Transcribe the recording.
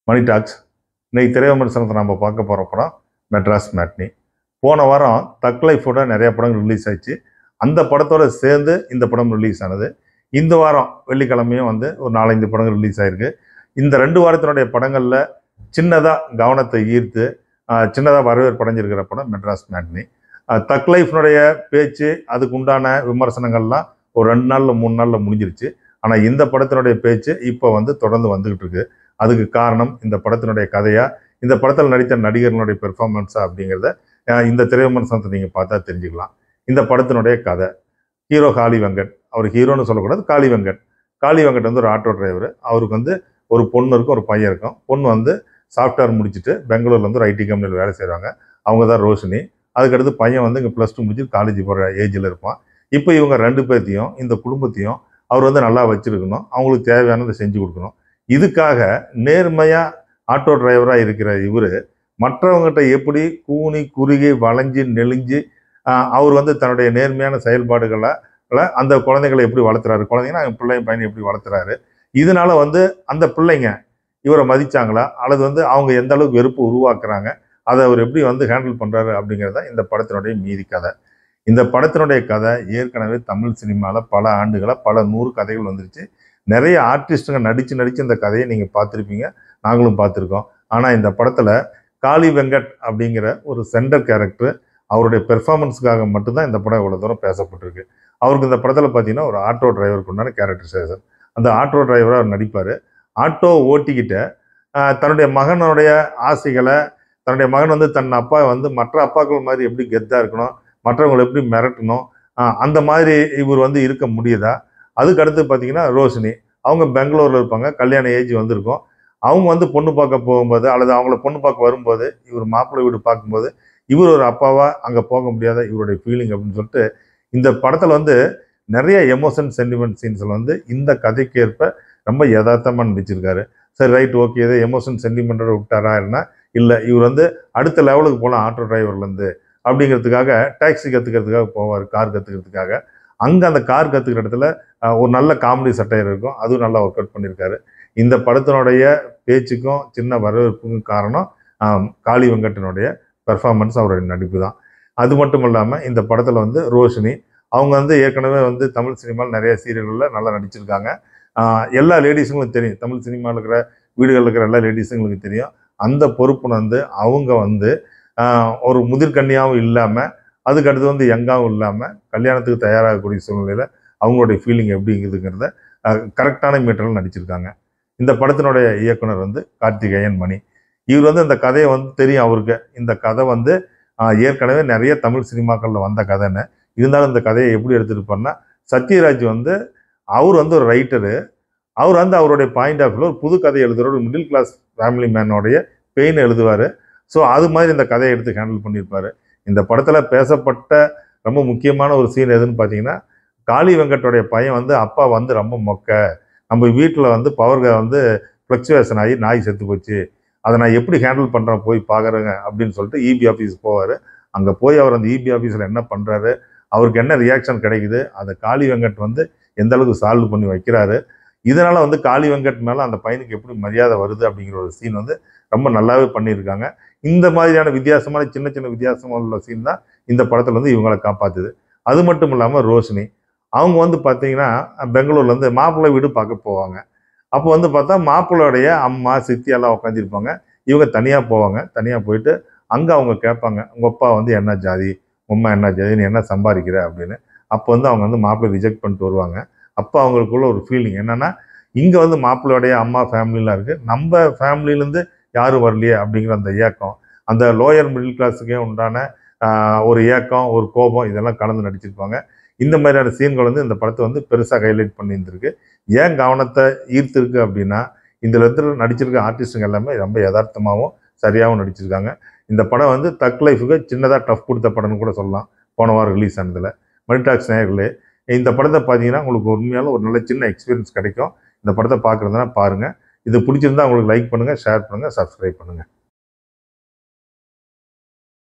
மணி tax. இன்னைக்கு திரை விமர்சனத்தை நம்ம பார்க்க போகிற படம் மெட்ராஸ் மேட்னி. போன வாரம் தக் லைஃபோட நிறைய படங்கள் ரிலீஸ் ஆயிடுச்சு. அந்த படத்தோட சேர்ந்து இந்த படம் ரிலீஸ் ஆனது. இந்த வாரம் வெள்ளிக்கிழமையும் ஒரு 4-5 படங்கள் ரிலீஸ் ஆயிருக்கு. இந்த 2 வாரத்தினுடைய படங்களில் சின்னதாக கவனத்தை ஈர்த்து சின்னதாக வரவேற்பு அடைஞ்சிருக்கிற படம் மெட்ராஸ் மேட்னி. தக் லைஃப்னுடைய பேச்சு, அதுக்கு உண்டான விமர்சனங்கள்லாம் ஒரு 2 நாளில் 3 நாளில் முடிஞ்சிருச்சு. ஆனால் இந்த படத்தினுடைய பேச்சு இப்போ தொடர்ந்து வந்துகிட்டு இருக்கு. அதுக்கு காரணம் இந்த படத்தினுடைய கதையா, இந்த படத்தில் நடித்த நடிகர்களுடைய பெர்ஃபார்மன்ஸா அப்படிங்கிறத இந்த திரை விமர்சனத்தை நீங்கள் பார்த்தா தெரிஞ்சுக்கலாம். இந்த படத்தினுடைய கதை, ஹீரோ காளி வெங்கட். அவர் ஹீரோன்னு சொல்லக்கூடாது, காளி வெங்கட். காளி வெங்கட் ஒரு ஆட்டோ டிரைவர். அவருக்கு ஒரு பொண்ணு இருக்கும், ஒரு பையன் இருக்கும். பொண்ணு சாஃப்ட்வேர் முடிச்சுட்டு பெங்களூர்ல ஒரு ஐடி கம்பெனியில் வேலை செய்கிறாங்க. அவங்க தான் ரோஷினி. அதுக்கடுத்து பையன் இங்கே +2 முடிச்சுட்டு காலேஜ் போகிற ஏஜில் இருப்பான். இப்போ இவங்க 2 பேர்த்தையும், இந்த குடும்பத்தையும் அவர் நல்லா வச்சிருக்கணும். அவங்களுக்கு தேவையானதை செஞ்சு கொடுக்கணும். இதுக்காக நேர்மையாக ஆட்டோ டிரைவராக இருக்கிற இவர் மற்றவங்ககிட்ட எப்படி கூனி குறுகி வளைஞ்சு நெளிஞ்சு அவர் தன்னுடைய நேர்மையான செயல்பாடுகளை அந்த குழந்தைகளை எப்படி வளர்த்துறாரு, குழந்தைங்கன்னா பையனை எப்படி வளர்த்துறாரு, இதனால அந்த பிள்ளைங்க இவரை மதிச்சாங்களா, அல்லது அவங்க எந்த அளவுக்கு வெறுப்பு உருவாக்குறாங்க, அதை அவர் எப்படி ஹேண்டில் பண்ணுறாரு அப்படிங்கிறத இந்த படத்தினுடைய மீதி கதை. இந்த படத்தினுடைய கதை ஏற்கனவே தமிழ் சினிமாவில் பல ஆண்டுகளாக பல 100 கதைகள் வந்துருச்சு. நிறைய ஆர்டிஸ்ட்டுங்க நடித்து இந்த கதையை நீங்கள் பார்த்துருப்பீங்க, நாங்களும் பார்த்துருக்கோம். ஆனால் இந்த படத்தில் காளி வெங்கட் அப்படிங்கிற ஒரு சென்டர் கேரக்டர், அவருடைய பெர்ஃபார்மன்ஸுக்காக மட்டும்தான் இந்த படம் இவ்வளோ தூரம் பேசப்பட்டிருக்கு. அவருக்கு இந்த படத்தில் பார்த்தீங்கன்னா ஒரு ஆட்டோ டிரைவருக்கு உண்டான கேரக்டரைசேஷன். அந்த ஆட்டோ டிரைவராக அவர் நடிப்பார். ஆட்டோ ஓட்டிக்கிட்ட தன்னுடைய மகனுடைய ஆசைகளை, தன்னுடைய மகன் தன் அப்பா மற்ற அப்பாக்கள் மாதிரி எப்படி கெத்தாக இருக்கணும், மற்றவங்களை எப்படி மிரட்டணும், அந்த மாதிரி இவர் இருக்க முடியுதா? அதுக்கு அடுத்து பார்த்தீங்கன்னா ரோஷினி. அவங்க பெங்களூரில் இருப்பாங்க, கல்யாண ஏஜ் வந்திருக்கும். அவங்க பொண்ணு பார்க்க போகும்போது, அல்லது அவங்கள பொண்ணு பார்க்க வரும்போது, இவர் மாப்பிள்ளை வீடு பார்க்கும்போது இவர் ஒரு அப்பாவாக அங்கே போக முடியாத இவருடைய ஃபீலிங் அப்படின்னு சொல்லிட்டு இந்த படத்தில் நிறைய எமோஷன் சென்டிமெண்ட் சீன்ஸில் இந்த கதைக்கு ஏற்ப ரொம்ப யதார்த்தமாக நடிச்சிருக்காரு. சரி, ரைட், ஓகே, ஏதோ எமோஷன் சென்டிமெண்ட்டோட விட்டாரா இல்லை, இவர் அடுத்த லெவலுக்கு போகலாம் ஆட்டோ டிரைவர்லேருந்து அப்படிங்கிறதுக்காக டாக்ஸி கற்றுக்கிறதுக்காக போவார், கார் கற்றுக்கிறதுக்காக. அங்கே அந்த கார் கற்றுக்கிற இடத்துல ஒரு நல்ல காமெடி சட்டையர் இருக்கும், அதுவும் நல்லா ஒர்க் அவுட் பண்ணியிருக்காரு. இந்த படத்தினுடைய பேச்சுக்கும் சின்ன வரவேற்புக்கும் காரணம் காளி வெங்கட்டினுடைய பெர்ஃபார்மன்ஸ், அவருடைய நடிப்பு தான். அது மட்டும் இல்லாமல் இந்த படத்தில் ரோஷினி அவங்க ஏற்கனவே தமிழ் சினிமாவில் நிறைய சீரியல்களில் நல்லா நடிச்சிருக்காங்க. எல்லா லேடிஸுங்களும் தெரியும், தமிழ் சினிமாவில் இருக்கிற வீடுகளில் இருக்கிற எல்லா லேடிஸுங்களுக்கு தெரியும். அந்த பொறுப்பு அவங்க ஒரு முதிர்கன்னியாகவும் இல்லாமல், அதுக்கு அடுத்து யங்காகவும் இல்லாமல் கல்யாணத்துக்கு தயாராகக்கூடிய சூழ்நிலையில் அவங்களுடைய ஃபீலிங் எப்படிங்கிறதுங்கிறத கரெக்டான மீட்டரில் நடிச்சிருக்காங்க. இந்த படத்தினுடைய இயக்குனர் கார்த்திகேயன் மணி. இவர் இந்த கதையை தெரியும் அவருக்கு. இந்த கதை ஏற்கனவே நிறைய தமிழ் சினிமாக்களில் வந்த கதைன்னு. இருந்தாலும் இந்த கதையை எப்படி எடுத்துருப்பார்னா, சத்யராஜ் அவர் ஒரு ரைட்டரு. அவர் அவருடைய பாயிண்ட் ஆஃப் வியூவில் ஒரு புது கதை எழுதுகிற ஒரு மிடில் கிளாஸ் ஃபேமிலி மேனோடைய பெயின் எழுதுவார். ஸோ அது மாதிரி இந்த கதையை எடுத்து ஹேண்டில் பண்ணியிருப்பார். இந்த படத்தில் பேசப்பட்ட ரொம்ப முக்கியமான ஒரு சீன் எதுன்னு பார்த்தீங்கன்னா, காளி வெங்கட்டோடைய பையன் அப்பா ரொம்ப மொக்க, நம்ம வீட்டில் பவர் ஃப்ளக்சுவேஷன் ஆகி நாய் செத்து போச்சு, அதை நான் எப்படி ஹேண்டில் பண்ணுறேன் போய் பார்க்குறேங்க அப்படின்னு சொல்லிட்டு இபி ஆஃபீஸுக்கு போவார். அங்கே போய் அவர் அந்த இபி ஆஃபீஸில் என்ன பண்ணுறாரு, அவருக்கு என்ன ரியாக்ஷன் கிடைக்குது, அதை காளி வெங்கட் எந்த அளவுக்கு சால்வ் பண்ணி வைக்கிறாரு. இதனால் காளி வெங்கட் மேலே அந்த பையனுக்கு எப்படி மரியாதை வருது அப்படிங்கிற ஒரு சீன் ரொம்ப நல்லாவே பண்ணியிருக்காங்க. இந்த மாதிரியான வித்தியாசமான சின்ன சின்ன வித்தியாசமான உள்ள சீன் தான் இந்த படத்தில் இவங்களை காப்பாற்றுது. அது மட்டும் இல்லாமல் ரோஷினி அவங்க பார்த்தீங்கன்னா பெங்களூர்லேருந்து மாப்பிள்ளை வீடு பார்க்க போவாங்க. அப்போ பார்த்தா மாப்பிள்ளையோடைய அம்மா சித்தி எல்லாம் உட்காந்துருப்பாங்க. இவங்க தனியாக போவாங்க. தனியாக போயிட்டு அங்கே அவங்க கேட்பாங்க, உங்கள் அப்பா என்ன ஜாதி, உம்மா என்ன ஜாதி, நீ என்ன சம்பாதிக்கிற அப்படின்னு. அப்போ அவங்க மாப்பிள்ளை ரிஜெக்ட் பண்ணிட்டு வருவாங்க. அப்போ அவங்களுக்குள்ள ஒரு ஃபீலிங் என்னென்னா, இங்கே மாப்பிள்ளையோடைய அம்மா ஃபேமிலிலாம் இருக்குது, நம்ம ஃபேமிலியிலேருந்து யாரும் வரலையே அப்படிங்கிற அந்த ஏக்கம், அந்த லோயர் மிடில் கிளாஸுக்கே உண்டான ஒரு ஏக்கம், ஒரு கோபம், இதெல்லாம் கலந்து நடிச்சிருப்பாங்க. இந்த மாதிரியான சீன்கள் இந்த படத்தை பெருசாக ஹைலைட் பண்ணியிருந்திருக்கு. ஏன் கவனத்தை ஈர்த்திருக்கு அப்படின்னா, இதில் நடிச்சிருக்க ஆர்டிஸ்ட்டுங்க எல்லாமே ரொம்ப யதார்த்தமாகவும் சரியாகவும் நடிச்சிருக்காங்க. இந்த படம் தக் லைஃபுக்கு சின்னதாக டஃப் கொடுத்த படம்னு கூட சொல்லலாம். போன வாரம் ரிலீஸ் ஆனதில் மணி டாக்ஸ் நேயர்களே, இந்த படத்தை பார்த்தீங்கன்னா உங்களுக்கு உண்மையாலும் ஒரு நல்ல சின்ன எக்ஸ்பீரியன்ஸ் கிடைக்கும். இந்த படத்தை பார்க்குறதுனா பாருங்கள். இது பிடிச்சிருந்தா உங்களுக்கு லைக் பண்ணுங்கள், ஷேர் பண்ணுங்கள், சப்ஸ்கிரைப் பண்ணுங்கள்.